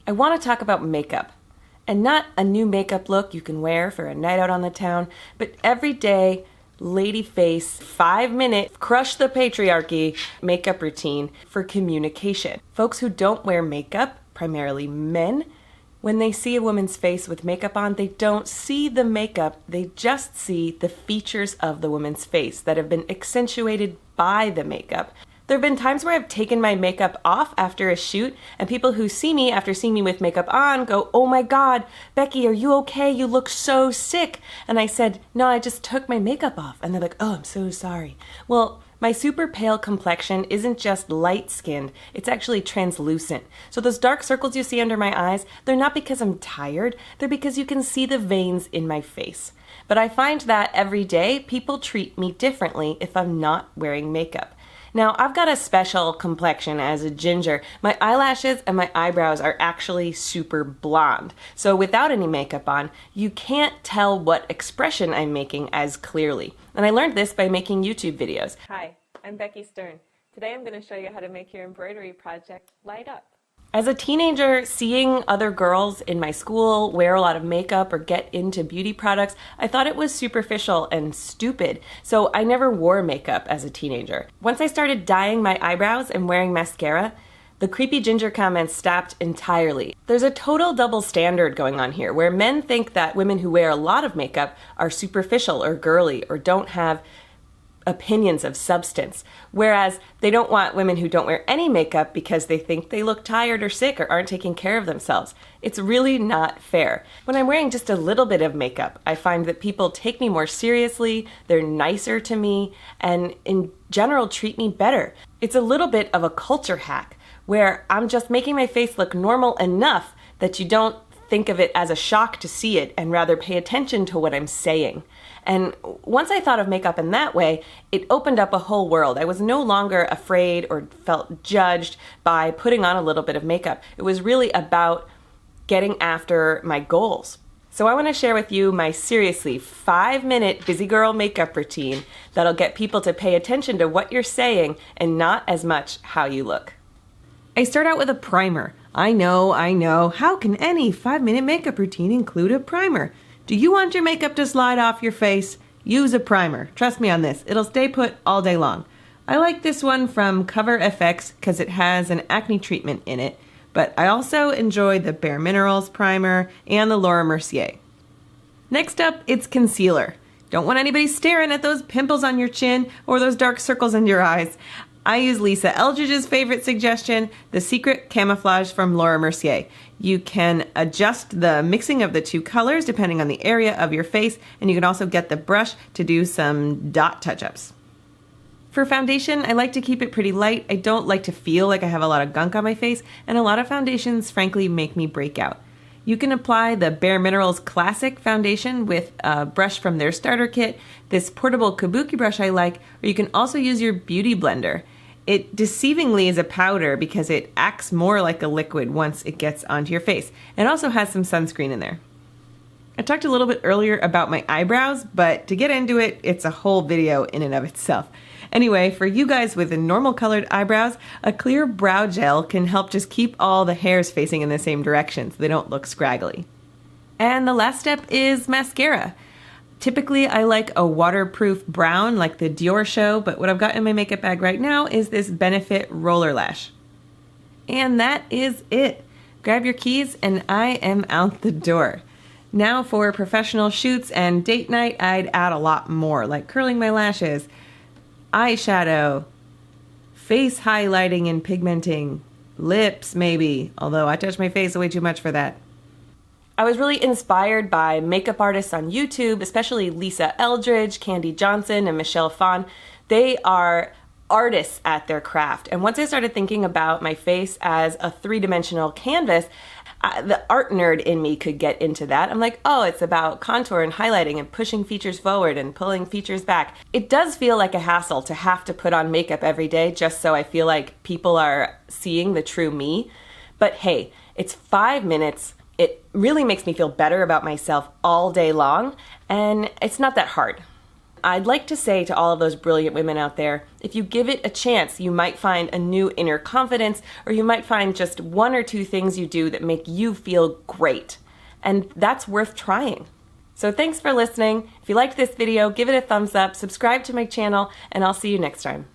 I want to talk about makeup. And not a new makeup look you can wear for a night out on the town, but everyday, lady face, 5-minute, crush the patriarchy makeup routine for communication. Folks who don't wear makeup, primarily men, when they see a woman's face with makeup on, they don't see the makeup, they just see the features of the woman's face that have been accentuated by the makeup. There have been times where I've taken my makeup off after a shoot, and people who see me after seeing me with makeup on go, "Oh my God, Becky, are you okay? You look so sick." And I said, "No, I just took my makeup off." And they're like, "Oh, I'm so sorry." Well, my super pale complexion isn't just light-skinned, it's actually translucent. So those dark circles you see under my eyes, they're not because I'm tired, they're because you can see the veins in my face. But I find that every day, people treat me differently if I'm not wearing makeup. Now, I've got a special complexion as a ginger. My eyelashes and my eyebrows are actually super blonde. So without any makeup on, you can't tell what expression I'm making as clearly. And I learned this by making YouTube videos. Hi, I'm Becky Stern. Today I'm going to show you how to make your embroidery project light up. As a teenager, seeing other girls in my school wear a lot of makeup or get into beauty products, I thought it was superficial and stupid, so I never wore makeup as a teenager. Once I started dyeing my eyebrows and wearing mascara, the creepy ginger comments stopped entirely. There's a total double standard going on here, where men think that women who wear a lot of makeup are superficial or girly or don't have opinions of substance, whereas they don't want women who don't wear any makeup because they think they look tired or sick or aren't taking care of themselves. It's really not fair. When I'm wearing just a little bit of makeup, I find that people take me more seriously, they're nicer to me, and in general treat me better. It's a little bit of a culture hack where I'm just making my face look normal enough that you don't think of it as a shock to see it and rather pay attention to what I'm saying. And once I thought of makeup in that way, it opened up a whole world. I was no longer afraid or felt judged by putting on a little bit of makeup. It was really about getting after my goals. So I want to share with you my seriously 5-minute busy girl makeup routine that'll get people to pay attention to what you're saying and not as much how you look. I start out with a primer. I know. How can any 5-minute makeup routine include a primer? Do you want your makeup to slide off your face? Use a primer. Trust me on this. It'll stay put all day long. I like this one from Cover FX because it has an acne treatment in it, but I also enjoy the Bare Minerals primer and the Laura Mercier. Next up, it's concealer. Don't want anybody staring at those pimples on your chin or those dark circles in your eyes. I use Lisa Eldridge's favorite suggestion, the Secret Camouflage from Laura Mercier. You can adjust the mixing of the two colors depending on the area of your face, and you can also get the brush to do some dot touch-ups. For foundation, I like to keep it pretty light. I don't like to feel like I have a lot of gunk on my face, and a lot of foundations, frankly, make me break out. You can apply the Bare Minerals Classic Foundation with a brush from their starter kit, this portable kabuki brush I like, or you can also use your beauty blender. It deceivingly is a powder because it acts more like a liquid once it gets onto your face. It also has some sunscreen in there. I talked a little bit earlier about my eyebrows, but to get into it, it's a whole video in and of itself. Anyway, for you guys with normal colored eyebrows, a clear brow gel can help just keep all the hairs facing in the same direction so they don't look scraggly. And the last step is mascara. Typically, I like a waterproof brown like the Dior Show, but what I've got in my makeup bag right now is this Benefit Roller Lash. And that is it. Grab your keys and I am out the door. Now for professional shoots and date night, I'd add a lot more, like curling my lashes, eyeshadow, face highlighting and pigmenting, lips maybe, although I touch my face way too much for that. I was really inspired by makeup artists on YouTube, especially Lisa Eldridge, Candy Johnson, and Michelle Phan. They are artists at their craft. And once I started thinking about my face as a 3-dimensional canvas, the art nerd in me could get into that. I'm like, oh, it's about contour and highlighting and pushing features forward and pulling features back. It does feel like a hassle to have to put on makeup every day just so I feel like people are seeing the true me. But hey, it's 5 minutes. It really makes me feel better about myself all day long, and it's not that hard. I'd like to say to all of those brilliant women out there, if you give it a chance, you might find a new inner confidence, or you might find just one or two things you do that make you feel great. And that's worth trying. So thanks for listening. If you liked this video, give it a thumbs up, subscribe to my channel, and I'll see you next time.